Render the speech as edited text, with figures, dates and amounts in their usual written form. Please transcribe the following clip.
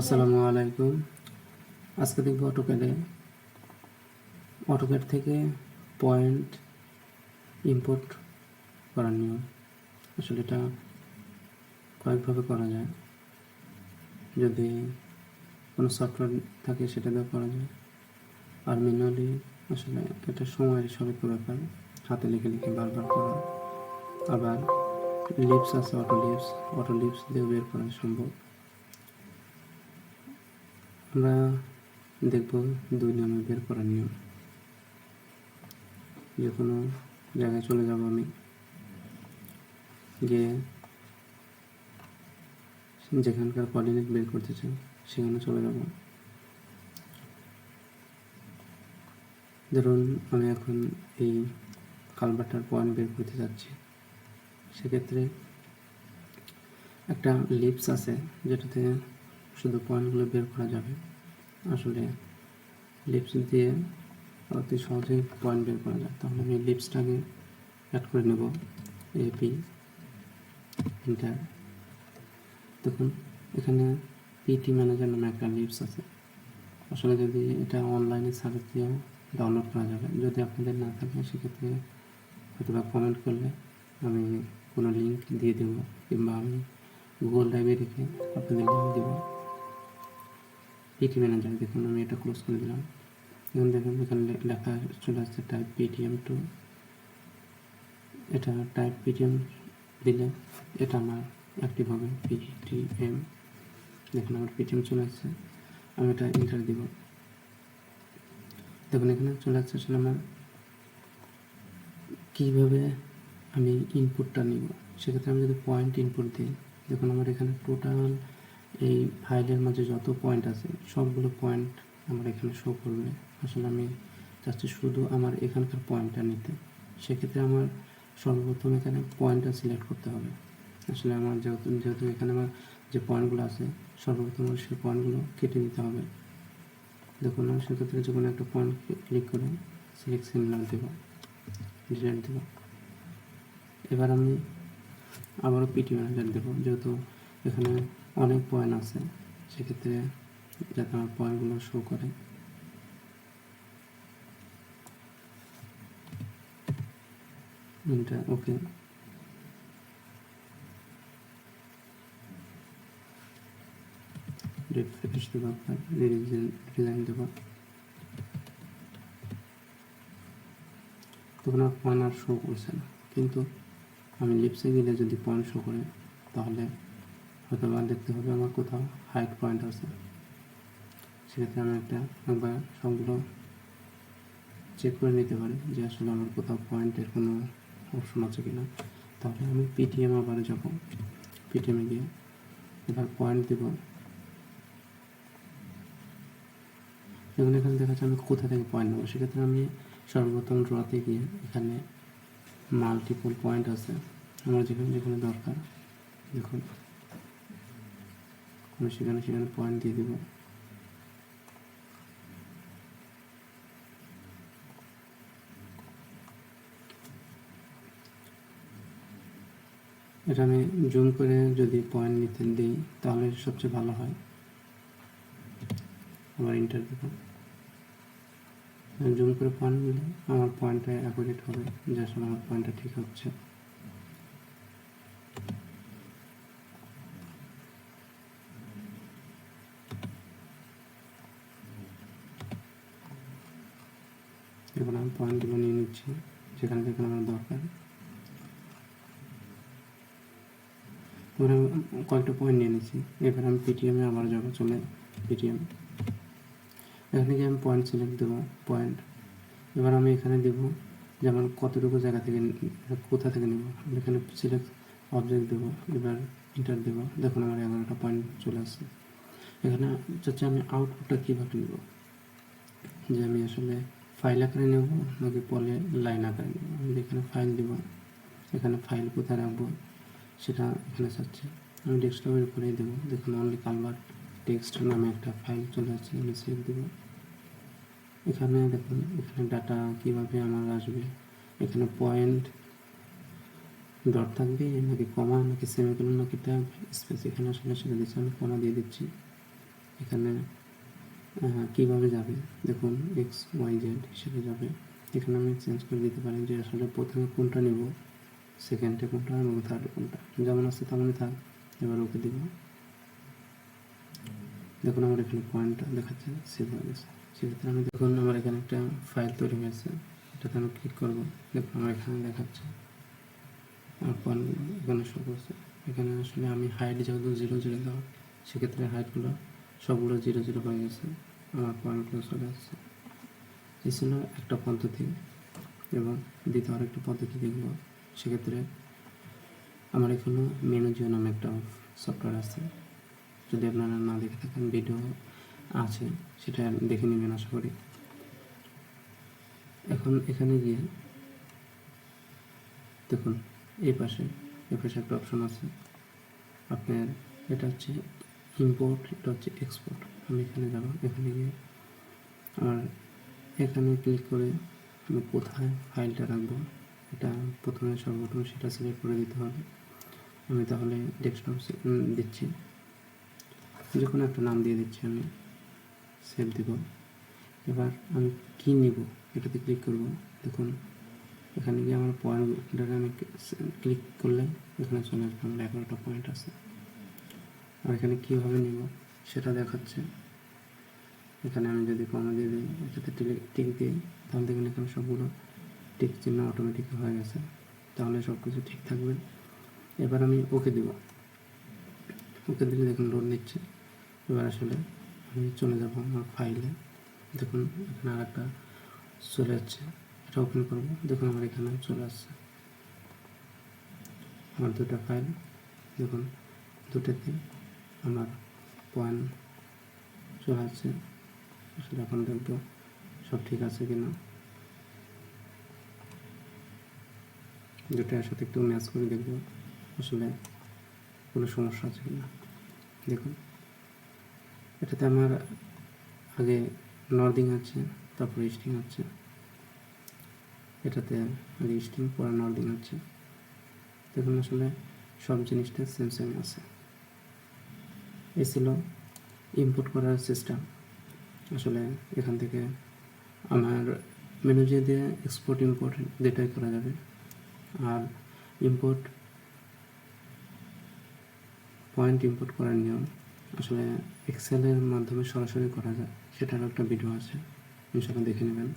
আসসালামু আলাইকুম। আজকে দেখব অটোক্যাড থেকে পয়েন্ট ইম্পোর্ট করার নিয়ম। আসলে এটা কয়েকভাবে করা যায়। যদি কোনো সফটওয়্যার থাকে সেটা দিয়ে করা যায়, আর ম্যানুয়ালি আসলে এটা সময়ের সাপেক্ষ ব্যাপার, হাতে লিখে লিখে বারবার করা। আবার লিপস আছে, অটোলিপস দিয়ে বের করা সম্ভব। আমরা দেখব দুই নিয়মে বের করার নিয়ম। যে কোনো জায়গায় চলে যাব, আমি গিয়ে যেখানকার কোঅর্ডিনেট বের করতে চাই সেখানে চলে যাব। ধরুন আমি এখন এই কালভার্টার পয়েন্ট বের করতে যাচ্ছি, সেক্ষেত্রে একটা লিপস আছে যেটাতে শুধু পয়েন্টগুলো বের করা যাবে। আসলে লিপস দিয়ে অতি সহজেই পয়েন্ট বের করা যায়। তাহলে আমি লিপসটাকে অ্যাড করে নেব, এপি এন্টার। দেখুন এখানে পিটি ম্যানেজার নামে একটা লিপস আছে। আসলে যদি এটা অনলাইনে সার্চ দিয়েও ডাউনলোড করা যাবে। যদি আপনাদের না থাকে সেক্ষেত্রে হয়তো বা কমেন্ট করলে আমি কোনো লিঙ্ক দিয়ে দেবো, কিংবা আমি গুগল ড্রাইভে রেখে আপনাদের লিঙ্ক দেবো। পিটি ম্যানেজার, দেখুন আমি এটা ক্লোজ করে দিলাম। এখন দেখুন এখানে লেখা চলে আসছে টাইপ পিটিএম টু। এটা টাইপ পিটিএম দিলে এটা আমার অ্যাক্টিভ হবে, পিটিএম। দেখুন আমার পিটিএম চলে আসছে, আমি এটা এন্টার দিব। দেখুন এখানে চলে আসছে। আসলে আমার কীভাবে আমি ইনপুটটা নিব, সেক্ষেত্রে আমি যদি পয়েন্ট ইনপুট দিই, দেখুন আমার এখানে টোটাল এই ফাইলের মাঝে যত পয়েন্ট আছে সবগুলো পয়েন্ট আমার এখানে শো করবে। আসলে আমি চাচ্ছি শুধু আমার এখানকার পয়েন্টটা নিতে। সেক্ষেত্রে আমার সর্বপ্রথম এখানে পয়েন্টটা সিলেক্ট করতে হবে। আসলে আমার যেহেতু এখানে আমার যে পয়েন্টগুলো আছে, সর্বপ্রথম সেই পয়েন্টগুলো কেটে দিতে হবে। দেখুন আমি সেক্ষেত্রে যে কোনো একটা পয়েন্ট ক্লিক করে সিলেক্ট সিমিলার দেব, ডিলিট দেব। এবার আমি আবারও পিটি ম্যানেজার দেবো, যেহেতু এখানে অনেক পয়েন্ট আছে, সেক্ষেত্রে যাতে আমার পয়েন্টগুলো শো করে। ওকে, ডিজাইন দেবো। তখন আর পয়েন্ট আর শো করছে না, কিন্তু আমি লিপসে গেলে যদি পয়েন্ট শো করে, তাহলে হয়তো বা দেখতে হবে আমার কোথাও হাইট পয়েন্ট আছে। সেক্ষেত্রে আমি একবার সবগুলো চেক করে নিতে পারি যে আসলে আমার কোথাও পয়েন্টের কোনো অপশন আছে কিনা। তাহলে আমি পিটিএম আবার যাব, পিটিএমে গিয়ে এবার পয়েন্ট দেব। যেমন এখানে দেখা যাচ্ছে আমি কোথা থেকে পয়েন্ট নেবো, সেক্ষেত্রে আমি সর্বপ্রথম ড্রতে গিয়ে এখানে মাল্টিপল পয়েন্ট আছে আমার যেখানে যেখানে দরকার, দেখুন আমি সেখানে পয়েন্ট দিয়ে দেবো। এটা আমি জুম করে যদি পয়েন্ট নিতে দিই তাহলে সবচেয়ে ভালো হয়। আবার ইন্টার দেব। জুম করে পয়েন্ট নিলে আমার পয়েন্টটা অ্যাকুরেট হবে, যে আসলে আমার পয়েন্টটা ঠিক হচ্ছে। এখন আমি পয়েন্টগুলো নিয়ে নিচ্ছি যেখানে যেখানে আমার দরকার। এবার আমি কয়েকটা পয়েন্ট নিয়ে নিচ্ছি। এবার আমি পিটিএমে আবার যাবো, চলে পিটিএম। এখানে গিয়ে আমি পয়েন্ট সিলেক্ট দেবো, পয়েন্ট। এবার আমি এখানে দেবো যেমন কতটুকু জায়গা থেকে, কোথা থেকে নেব, এখানে সিলেক্ট অবজেক্ট দেবো। এবার ইন্টার দেবো। দেখুন আমার 11টা পয়েন্ট চলে আসছে। এখানে হচ্ছে আমি আউটপুটটা কীভাবে নেব, যে আমি আসলে ফাইল আকারে নেব নাকি পরে লাইন আকারে নেব। আমি এখানে ফাইল দেবো, এখানে ফাইল কোথায় রাখবো সেটা এখানে চাচ্ছি। আমি ডেস্কটপের উপরেই দেবো। দেখুন অনলি কালভার্ট টেক্সট নামে একটা ফাইল চলে আসছে, আমি সেভ দেবো। এখানে দেখুন এখানে ডাটা কীভাবে আমার আসবে, এখানে পয়েন্ট ডট থাকবে নাকি কমা নাকি সেমিকোলন নাকি ট্যাব স্পেস, এখানে আসলে সেটা দিচ্ছি, আমি কমা দিয়ে দিচ্ছি। এখানে কীভাবে যাবে দেখুন XYZ হিসেবে যাবে। এখানে আমি চেঞ্জ করে দিতে পারি যে আসলে প্রথমে কোনটা নেব, সেকেন্ডে কোনটা এবং থার্ডে কোনটা, যেমন আছে তেমনই থাক। এবার ওকে দিব। দেখুন আমার এখানে পয়েন্টটা দেখাচ্ছে সেভ হয়ে গেছে। সেক্ষেত্রে আমি দেখুন আমার এখানে একটা ফাইল তৈরি হয়েছে, এটাতে আমি ক্লিক করবো। দেখুন আমার এখানে দেখাচ্ছে আমার পয়েন্টগুলো এখানে শো করছে। এখানে আসলে আমি হাইট যেহেতু 0 দেওয়া, সেক্ষেত্রে হাইটগুলো সবগুলো 0 হয়ে গেছে, আমার পয়েন্টগুলো চলে আসছে। এই ছিল একটা পদ্ধতি, এবং দ্বিতীয় আরেকটা পদ্ধতি দেখব। সেক্ষেত্রে আমার এখানে মেনুজিও নামে একটা সফটওয়্যার আছে, যদি আপনারা না দেখে থাকেন ভিডিও আছে, সেটা দেখে নেবেন আশা করি। এখন এখানে গিয়ে দেখুন এই পাশে একটা অপশন আছে আপনার, এটা হচ্ছে ইম্পোর্ট, এটা হচ্ছে এক্সপোর্ট। আমি এখানে যাব, এখানে গিয়ে আর এখানে ক্লিক করে আমি কোথায় ফাইলটা রাখবো এটা প্রথমে সর্বপ্রথম সেটা সিলেক্ট করে দিতে হবে। আমি তাহলে ডেস্কটপ দিচ্ছি, যে কোনো একটা নাম দিয়ে দিচ্ছি, আমি সেভ দেব। এবার আমি কী নিব এটাতে ক্লিক করব। দেখুন এখানে গিয়ে আমার পয়েন্টটাকে আমি ক্লিক করলে এখানে চলে আসবে, আমার 11টা পয়েন্ট আছে। আর এখানে কীভাবে নিব সেটা দেখাচ্ছে। এখানে আমি যদি কমা দিয়ে দিই, এটাতে টিক দিই, তাহলে দেখুন এখানে সবগুলো টিক চিহ্ন অটোমেটিক হয়ে গেছে, তাহলে সব কিছু ঠিক থাকবে। এবার আমি ওকে দিব। ওকে দিলে দেখুন লোড নিচ্ছে। এবার আসলে আমি চলে যাব আমার ফাইলে। দেখুন এখানে আর একটা চলে যাচ্ছে, এটা ওপেন করবো। দেখুন আমার এখানে চলে আসছে আমার দুটো ফাইল। দেখুন দুটোতে আমার পয়েন্ট চলে আসছে। আসলে এখন দেখবো সব ঠিক আছে কিনা, দুটোর সাথে একটু ম্যাচ করে দেখবো আসলে কোনো সমস্যা আছে কিনা। দেখুন এটাতে আমার আগে নর্দিং আছে, তারপরে স্টিং আছে, এটাতে আগে স্টিং পরে নর্দিং আছে। দেখুন আসলে সব জিনিসটা সেম আছে। এই ছিল ইম্পোর্ট করার সিস্টেম। আসলে এখান থেকে আমার মেনুজিও দিয়ে এক্সপোর্ট ইম্পোর্ট দুটাই করা যাবে। আর ইম্পোর্ট পয়েন্ট ইম্পোর্ট করার নিয়ম আসলে এক্সেলের মাধ্যমে সরাসরি করা যায়, সেটারও একটা ভিডিও আছে, ইনশাআল্লাহ দেখে নেবেন।